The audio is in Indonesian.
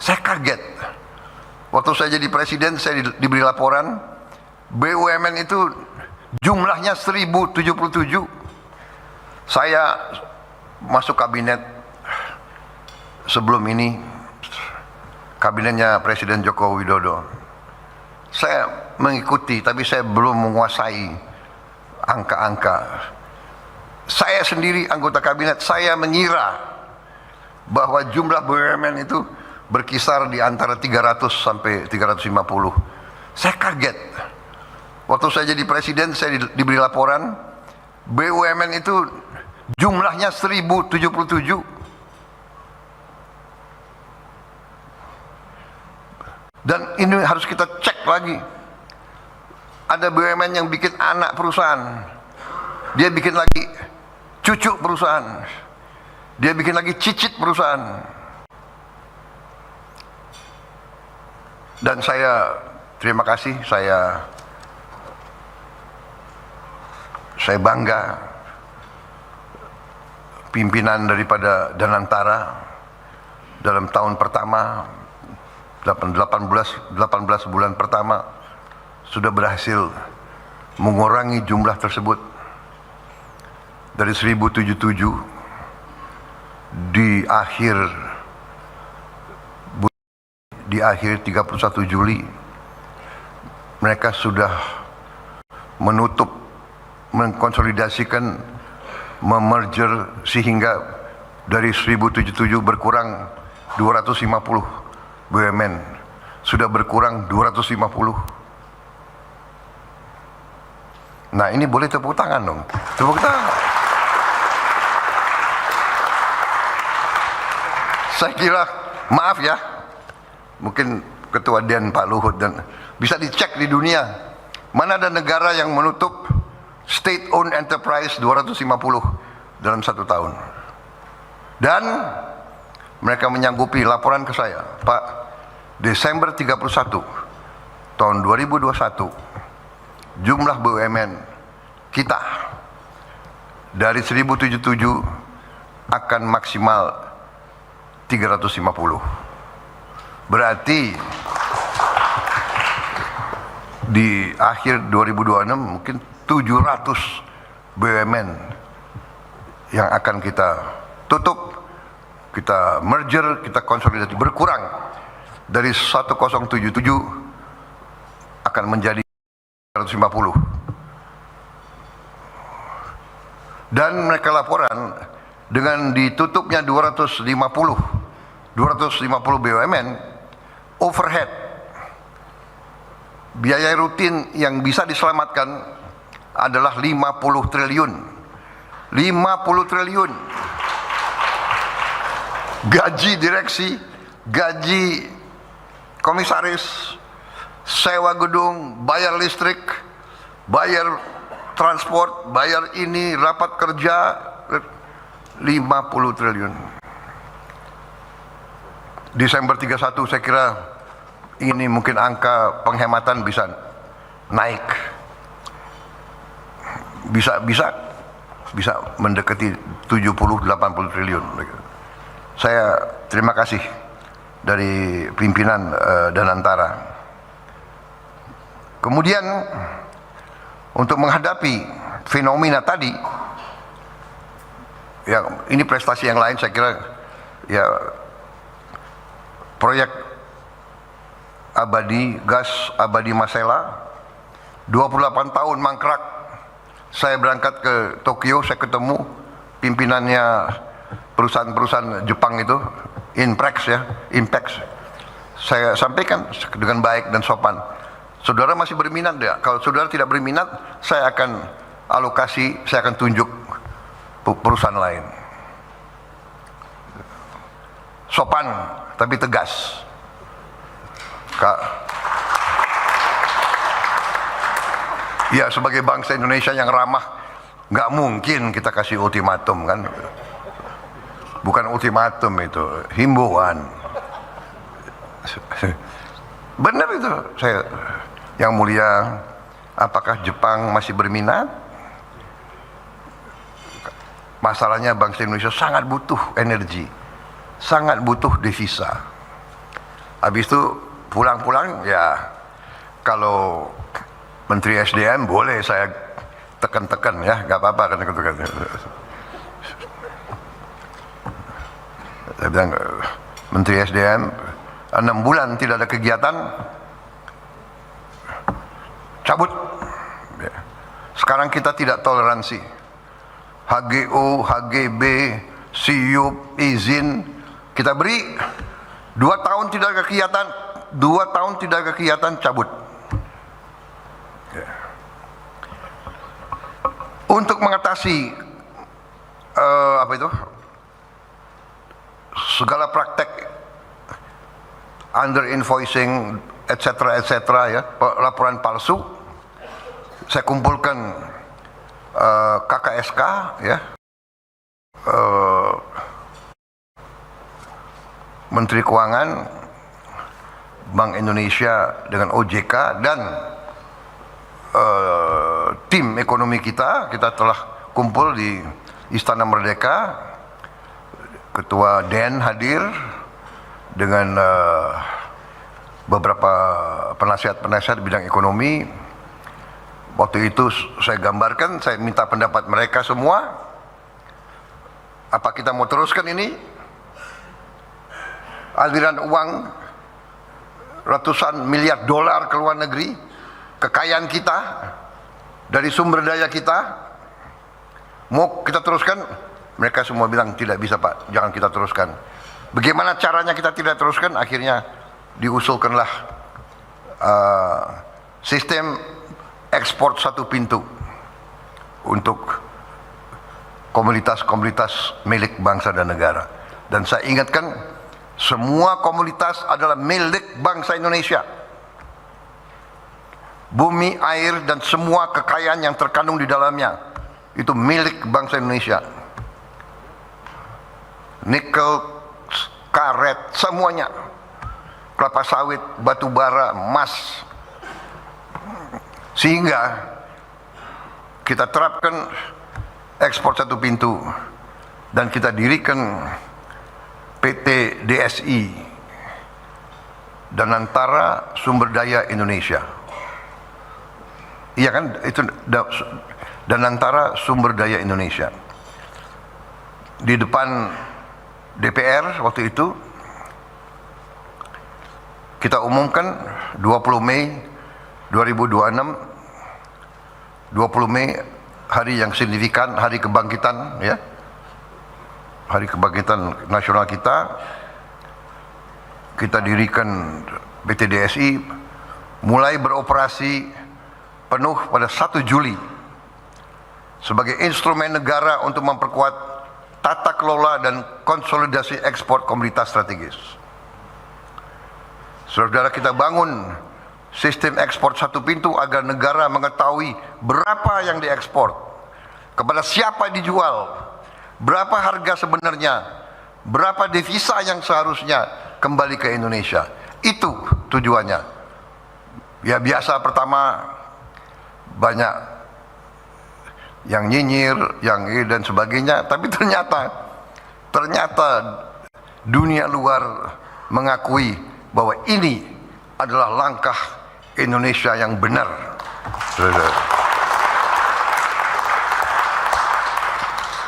Saya kaget. Waktu saya jadi presiden, saya diberi laporan BUMN itu jumlahnya 1077. Saya masuk kabinet sebelum ini, kabinetnya Presiden Joko Widodo. Saya mengikuti, tapi saya belum menguasai angka-angka. Saya sendiri anggota kabinet, saya mengira bahwa jumlah BUMN itu berkisar di antara 300 sampai 350. Saya kaget. Waktu saya jadi presiden, saya diberi laporan BUMN itu jumlahnya 1077. Dan ini harus kita cek lagi. Ada BUMN yang bikin anak perusahaan, dia bikin lagi cucu perusahaan, dia bikin lagi cicit perusahaan. Dan saya terima kasih, saya bangga pimpinan daripada Danantara dalam tahun pertama 18 bulan pertama sudah berhasil mengurangi jumlah tersebut dari 1077 di akhir 31 Juli mereka sudah menutup, mengkonsolidasikan, memerger sehingga dari 1077 berkurang 250 BUMN, sudah berkurang 250. Nah, ini boleh tepuk tangan dong, tepuk tangan. Saya kira, maaf ya, mungkin Ketua Den Pak Luhut dan bisa dicek di dunia, mana ada negara yang menutup state owned enterprise 250 dalam 1 tahun. Dan mereka menyanggupi laporan ke saya, Pak, Desember 31 tahun 2021 jumlah BUMN kita dari 1077 akan maksimal 350. Berarti di akhir 2026 mungkin 700 BUMN yang akan kita tutup, kita merger, kita konsolidasi, berkurang dari 1077 akan menjadi 150. Dan mereka laporan dengan ditutupnya 250 BUMN, overhead, biaya rutin yang bisa diselamatkan adalah 50 triliun. 50 triliun. Gaji direksi, gaji komisaris, sewa gedung, bayar listrik, bayar transport, bayar ini, rapat kerja, 50 triliun. Desember 31 saya kira ini mungkin angka penghematan bisa naik. Bisa mendekati 70-80 triliun. Saya terima kasih dari pimpinan Danantara. Kemudian untuk menghadapi fenomena tadi, ya ini prestasi yang lain saya kira, ya proyek abadi, gas abadi Masela, 28 tahun mangkrak. Saya berangkat ke Tokyo, saya ketemu pimpinannya perusahaan-perusahaan Jepang itu, Inpex ya, Inpex. Saya sampaikan dengan baik dan sopan, saudara masih berminat ya? Kalau saudara tidak berminat, saya akan alokasi, saya akan tunjuk perusahaan lain. Sopan tapi tegas. Ya, sebagai bangsa Indonesia yang ramah, nggak mungkin kita kasih ultimatum kan? Bukan ultimatum itu, himbauan. Benar itu, saya, yang mulia, apakah Jepang masih berminat? Masalahnya bangsa Indonesia sangat butuh energi, sangat butuh devisa. Habis itu pulang-pulang ya, kalau Menteri SDM boleh saya tekan-tekan ya, nggak apa-apa kan. Saya bilang, Menteri SDM 6 bulan tidak ada kegiatan, cabut. Sekarang kita tidak toleransi. HGO, HGB, SIUP, izin kita beri. 2 tahun tidak ada kegiatan, 2 tahun tidak ada kegiatan, cabut. Untuk mengatasi segala praktek under invoicing etc ya, laporan palsu, saya kumpulkan KKSK ya, Menteri Keuangan, Bank Indonesia dengan OJK dan tim ekonomi kita telah kumpul di Istana Merdeka. Ketua DEN hadir dengan beberapa penasihat-penasihat bidang ekonomi. Waktu itu saya gambarkan, saya minta pendapat mereka semua. Apa kita mau teruskan ini? Aliran uang ratusan miliar dolar ke luar negeri, kekayaan kita dari sumber daya kita, mau kita teruskan? Mereka semua bilang tidak bisa Pak, jangan kita teruskan. Bagaimana caranya kita tidak teruskan? Akhirnya diusulkanlah sistem ekspor satu pintu untuk komoditas-komoditas milik bangsa dan negara. Dan saya ingatkan, semua komoditas adalah milik bangsa Indonesia. Bumi, air, dan semua kekayaan yang terkandung di dalamnya itu milik bangsa Indonesia. Nikel, karet, semuanya, kelapa sawit, batu bara, emas. Sehingga kita terapkan ekspor satu pintu dan kita dirikan PT DSI, Danantara Sumber Daya Indonesia. Iya kan, itu Danantara Sumber Daya Indonesia. Di depan DPR waktu itu kita umumkan 20 Mei 2026, 20 Mei hari yang signifikan, hari kebangkitan ya, hari kebangkitan nasional kita. Kita dirikan PT DSI, mulai beroperasi penuh pada 1 Juli sebagai instrumen negara untuk memperkuat tata kelola dan konsolidasi ekspor komoditas strategis. Saudara, kita bangun sistem ekspor satu pintu agar negara mengetahui berapa yang diekspor, kepada siapa dijual, berapa harga sebenarnya, berapa devisa yang seharusnya kembali ke Indonesia. Itu tujuannya. Ya biasa, pertama banyak yang nyinyir, yang dan sebagainya, tapi ternyata dunia luar mengakui bahwa ini adalah langkah Indonesia yang benar.